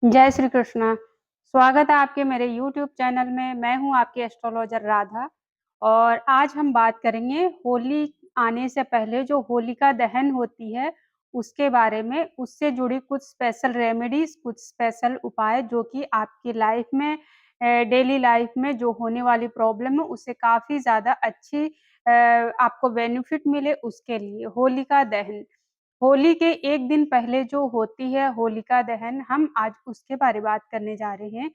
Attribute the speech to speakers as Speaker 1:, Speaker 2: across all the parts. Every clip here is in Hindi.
Speaker 1: जय श्री कृष्ण। स्वागत है आपके मेरे यूट्यूब चैनल में। मैं हूँ आपकी एस्ट्रोलॉजर राधा और आज हम बात करेंगे होली आने से पहले जो होलिका दहन होती है, उसके बारे में। उससे जुड़ी कुछ स्पेशल रेमेडीज़, कुछ स्पेशल उपाय जो कि आपकी लाइफ में डेली लाइफ में जो होने वाली प्रॉब्लम है, उससे काफ़ी ज़्यादा अच्छी आपको बेनिफिट मिले उसके लिए। होलिका दहन। होली के 1 दिन पहले जो होती है होलिका दहन, हम आज उसके बारे बात करने जा रहे हैं।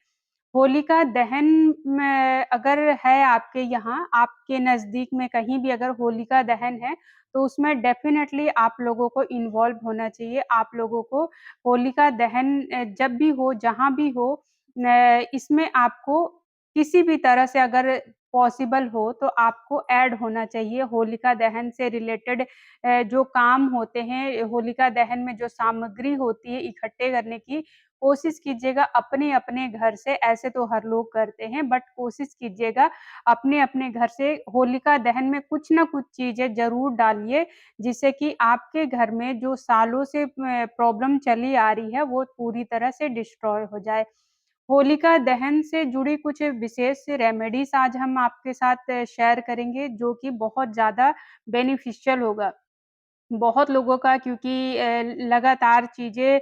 Speaker 1: होलिका दहन में अगर है आपके यहाँ, आपके नज़दीक में कहीं भी अगर होलिका दहन है, तो उसमें डेफ़िनेटली आप लोगों को इन्वॉल्व होना चाहिए। आप लोगों को होलिका दहन जब भी हो, जहाँ भी हो इसमें आपको किसी भी तरह से अगर पॉसिबल हो, तो आपको ऐड होना चाहिए। होलिका दहन से रिलेटेड जो काम होते हैं, होलिका दहन में जो सामग्री होती है इकट्ठे करने की, कोशिश कीजिएगा अपने-अपने घर से। ऐसे तो हर लोग करते हैं, बट कोशिश कीजिएगा अपने-अपने घर से होलिका दहन में कुछ न कुछ चीज़ें ज़रूर डालिए, जिससे कि आपके घर में जो सालों से प्रॉब्लम चली आ रही है, वो पूरी तरह से डिस्ट्रॉय हो जाए। होलिका दहन से जुड़ी कुछ विशेष रेमेडीज़ आज हम आपके साथ शेयर करेंगे, जो कि बहुत ज़्यादा बेनिफिशियल होगा। बहुत लोगों का क्योंकि लगातार चीज़ें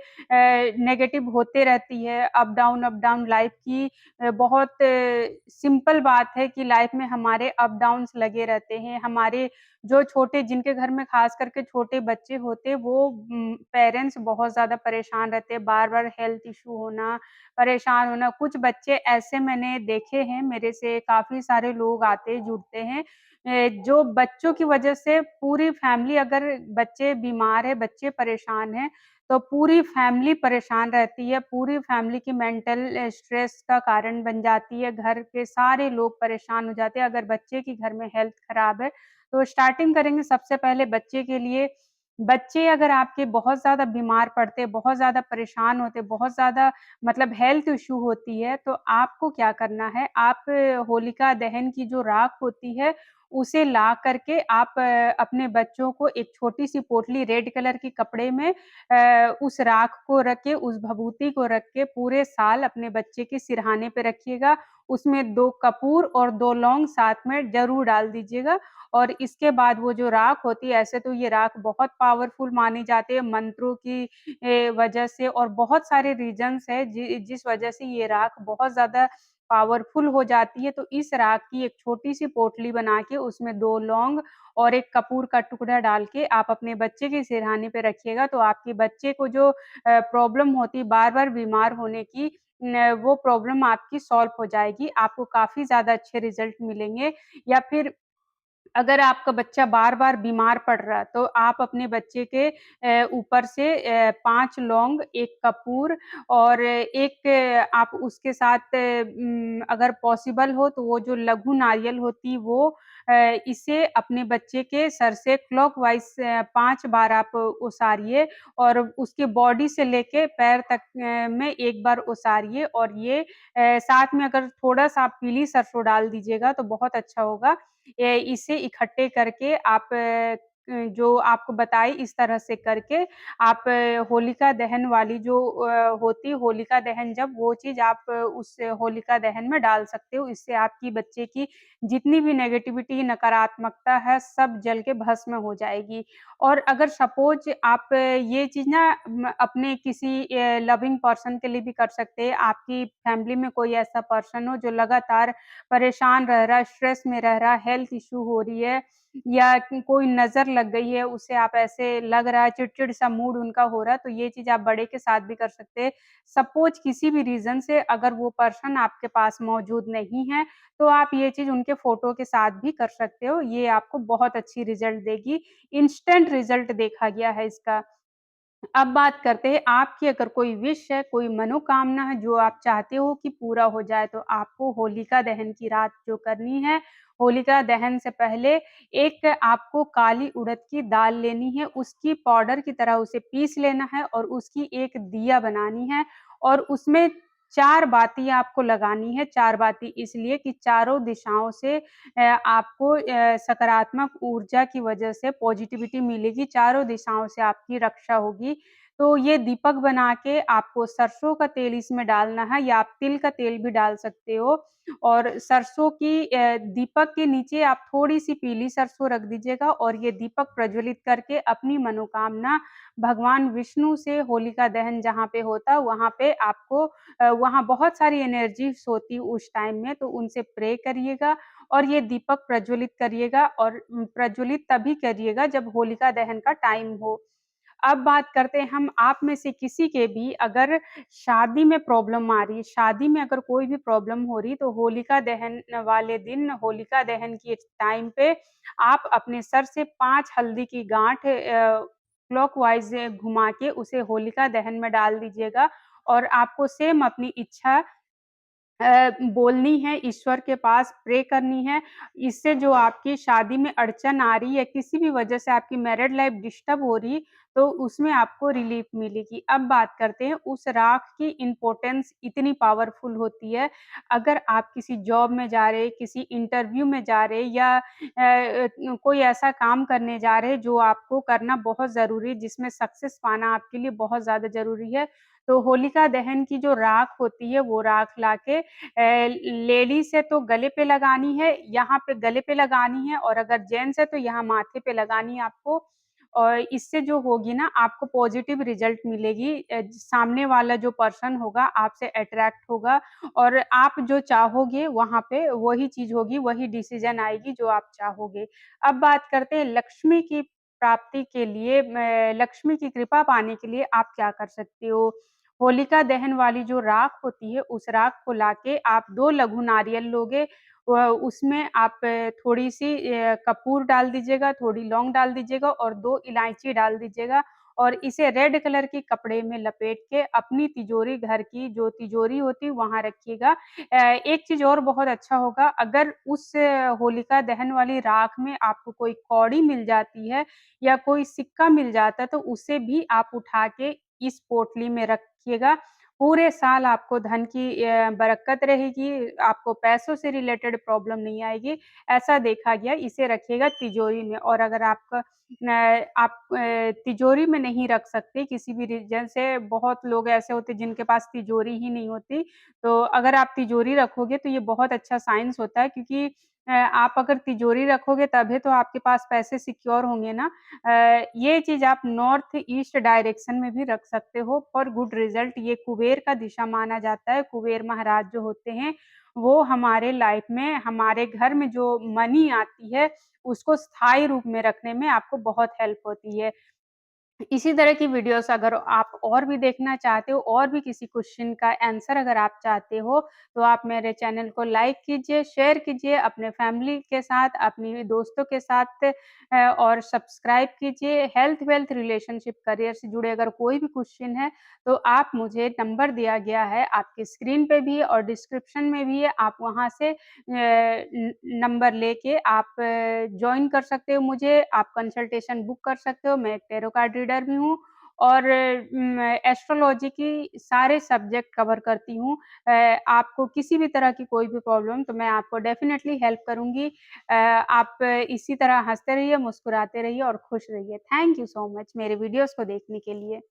Speaker 1: नेगेटिव होते रहती है, अप डाउन लाइफ़ की बहुत सिंपल बात है कि लाइफ़ में हमारे अप डाउन्स लगे रहते हैं। हमारे जो छोटे जिनके घर में ख़ास करके छोटे बच्चे होते हैं, वो पेरेंट्स बहुत ज़्यादा परेशान रहते हैं, बार-बार हेल्थ इश्यू होना, परेशान होना। कुछ बच्चे ऐसे मैंने देखे हैं, मेरे से काफ़ी सारे लोग आते, जुड़ते हैं जो बच्चों की वजह से पूरी फैमिली अगर बच्चे बीमार हैं, बच्चे परेशान हैं, तो पूरी फैमिली परेशान रहती है, पूरी फैमिली की मेंटल स्ट्रेस का कारण बन जाती है, घर के सारे लोग परेशान हो जाते हैं। अगर बच्चे की घर में हेल्थ खराब है, तो स्टार्टिंग करेंगे सबसे पहले बच्चे के लिए। बच्चे अगर आपके बहुत ज़्यादा बीमार पड़ते, बहुत ज़्यादा परेशान होते, बहुत ज़्यादा मतलब हेल्थ इश्यू होती है, तो आपको क्या करना है, आप होलिका दहन की जो राख होती है, उसे ला कर के आप अपने बच्चों को एक छोटी-सी पोटली रेड कलर के कपड़े में उस राख को रख के, उस भभूति को रख के पूरे साल अपने बच्चे के सिरहाने पे रखिएगा। उसमें 2 कपूर और 2 लौंग साथ में ज़रूर डाल दीजिएगा और इसके बाद वो जो राख होती है, ऐसे तो ये राख बहुत पावरफुल मानी जाती है मंत्रों की वजह से और बहुत सारे रीज़न्स हैं जिस वजह से ये राख बहुत ज़्यादा पावरफुल हो जाती है, तो इस राख की एक छोटी-सी पोटली बना के उसमें 2 लौंग और 1 कपूर का टुकड़ा डाल के आप अपने बच्चे के सिरहाने पे रखिएगा, तो आपके बच्चे को जो प्रॉब्लम होती है बार-बार बीमार होने की वो प्रॉब्लम आपकी सॉल्व हो जाएगी। आपको काफ़ी ज़्यादा अच्छे रिज़ल्ट मिलेंगे या फिर अगर आपका बच्चा बार-बार बीमार पड़ रहा है, तो आप अपने बच्चे के ऊपर से 5 लौंग, 1 कपूर और एक आप उसके साथ अगर पॉसिबल हो तो वो जो लघु नारियल होती वो इसे अपने बच्चे के सर से क्लॉकवाइज़ 5 बार आप ओसारिए और उसके बॉडी से लेके पैर तक में 1 बार ओसारिए और ये साथ में अगर थोड़ा-सा आप पीली सरसों डाल दीजिएगा तो बहुत अच्छा होगा। इसे इकट्ठे करके आप जो आपको बताई इस तरह से करके आप होलिका दहन वाली जो होती है होलिका दहन जब वो चीज़ आप उस होलिका दहन में डाल सकते हो। इससे आपकी बच्चे की जितनी भी नेगेटिविटी, नकारात्मकता है सब जल के भस्म हो जाएगी। और अगर सपोज़ आप ये चीज़ ना अपने किसी लविंग पर्सन के लिए भी कर सकते हैं। आपकी फैमिली में कोई ऐसा पर्सन हो जो लगातार परेशान रह रहा है, स्ट्रेस में रह रहा है, हेल्थ इश्यू हो रही है या कोई नज़र लग गई है, उसे आप ऐसे लग रहा है चिड़चिड़ सा मूड उनका हो रहा है, तो ये चीज़ आप बड़े के साथ भी कर सकते हैं। सपोज़ किसी भी रीज़न से अगर वो पर्सन आपके पास मौजूद नहीं है, तो आप ये चीज़ उनके फ़ोटो के साथ भी कर सकते हो, ये आपको बहुत अच्छी रिज़ल्ट देगी। इंस्टेंट रिज़ल्ट देखा गया है इसका। अब बात करते हैं आपकी अगर कोई विश है, कोई मनोकामना है जो आप चाहते हो कि पूरा हो जाए, तो आपको होलिका दहन की रात जो करनी है, होलिका दहन से पहले एक आपको काली उड़द की दाल लेनी है, उसकी पाउडर की तरह उसे पीस लेना है और उसकी एक दिया बनानी है और उसमें 4 बाती आपको लगानी है। 4 बाती इसलिए कि चारों दिशाओं से आपको सकारात्मक ऊर्जा की वजह से पॉज़िटिविटी मिलेगी, चारों दिशाओं से आपकी रक्षा होगी। तो ये दीपक बना के आपको सरसों का तेल इसमें डालना है या आप तिल का तेल भी डाल सकते हो और सरसों की दीपक के नीचे आप थोड़ी-सी पीली सरसों रख दीजिएगा और ये दीपक प्रज्वलित करके अपनी मनोकामना भगवान विष्णु से होलिका दहन जहाँ पे होता है, वहाँ पे आपको वहाँ बहुत सारी एनर्जीज़ होती है उस टाइम में, तो उनसे प्रे करिएगा और ये दीपक प्रज्वलित करिएगा और प्रज्वलित तभी करिएगा जब होलिका दहन का टाइम हो। अब बात करते हैं हम आप में से किसी के भी अगर शादी में प्रॉब्लम आ रही है, शादी में अगर कोई भी प्रॉब्लम हो रही है, तो होलिका दहन वाले दिन होलिका दहन के टाइम पे आप अपने सर से 5 हल्दी की गाँठ क्लॉकवाइज़ घुमा के उसे होलिका दहन में डाल दीजिएगा और आपको सेम अपनी इच्छा बोलनी है, ईश्वर के पास प्रे करनी है। इससे जो आपकी शादी में अड़चन आ रही है, किसी भी वजह से आपकी मैरिड लाइफ़ डिस्टर्ब हो रही, तो उसमें आपको रिलीफ़ मिलेगी। अब बात करते हैं उस राख की इम्पोर्टेंस इतनी पावरफुल होती है, अगर आप किसी जॉब में जा रहे, किसी इंटरव्यू में जा रहे या कोई ऐसा काम करने जा रहे, जो आपको करना बहुत ज़रूरी है, जिसमें सक्सेस पाना आपके लिए बहुत ज़्यादा ज़रूरी है, तो होलिका दहन की जो राख होती है, वो राख लाके लेडीज़ है तो गले पे लगानी है, यहाँ पे गले पे लगानी है और अगर जेंट्स है तो यहाँ माथे पे लगानी है आपको और इससे जो होगी ना आपको पॉज़िटिव रिज़ल्ट मिलेगी सामने वाला जो पर्सन होगा आपसे अट्रैक्ट होगा और आप जो चाहोगे वहाँ पे वही चीज़ होगी, वही डिसीज़न आएगी जो आप चाहोगे। अब बात करते हैं लक्ष्मी की प्राप्ति के लिए लक्ष्मी की कृपा पाने के लिए आप क्या कर सकते हो? होलिका दहन वाली जो राख होती है, उस राख को लाके आप 2 लघु नारियल लोगे उसमें आप थोड़ी-सी कपूर डाल दीजिएगा, थोड़ी लौंग डाल दीजिएगा और 2 इलायची डाल दीजिएगा और इसे रेड कलर के कपड़े में लपेट के अपनी तिजोरी घर की जो तिजोरी होती है, वहाँ रखिएगा। एक चीज़ और बहुत अच्छा होगा, अगर उस होलिका दहन वाली राख में आपको कोई कौड़ी मिल जाती है या कोई सिक्का मिल जाता है, तो उसे भी आप उठा के इस पोटली में रखिएगा। पूरे साल आपको धन की बरकत रहेगी, आपको पैसों से रिलेटेड प्रॉब्लम नहीं आएगी, ऐसा देखा गया। इसे रखिएगा तिजोरी में और अगर आपका आप तिजोरी में नहीं रख सकते किसी भी रीज़न से, बहुत लोग ऐसे होते हैं जिनके पास तिजोरी ही नहीं होती, तो अगर आप तिजोरी रखोगे तो ये बहुत अच्छा साइन्स होता है क्योंकि आप अगर तिजोरी रखोगे तभी तो आपके पास पैसे सिक्योर होंगे ना। ये चीज़ आप नॉर्थ ईस्ट डायरेक्शन में भी रख सकते हो फॉर गुड रिज़ल्ट ये कुबेर का दिशा माना जाता है, कुबेर महाराज जो होते हैं, वो हमारे लाइफ़ में, हमारे घर में जो मनी आती है, उसको स्थायी रूप में रखने में आपको बहुत हेल्प होती है। इसी तरह की वीडियोज़ अगर आप और भी देखना चाहते हो और भी किसी क्वेश्चन का आंसर अगर आप चाहते हो, तो आप मेरे चैनल को लाइक कीजिए, शेयर कीजिए अपने फैमिली के साथ, अपनी दोस्तों के साथ और सब्सक्राइब कीजिए। हेल्थ, वेल्थ, रिलेशनशिप, करियर से जुड़े अगर कोई भी क्वेश्चन है, तो आप मुझे नंबर दिया गया है आपकी स्क्रीन पे भी है और डिस्क्रिप्शन में भी है, आप वहाँ से न नंबर लेके आप जॉइन कर सकते हो मुझे, आप कंसल्टेशन बुक कर सकते हो, मैं एक टैरो कार्ड रीडर भी हूँ और एस्ट्रोलॉजी की सारे सब्जेक्ट कवर करती हूँ। आपको किसी भी तरह की कोई भी प्रॉब्लम तो मैं आपको डेफ़िनेटली हेल्प करूँगी। आप इसी तरह हँसते रहिए, मुस्कुराते रहिए और खुश रहिए। थैंक यू सो मच मेरे वीडियोज़ को देखने के लिए।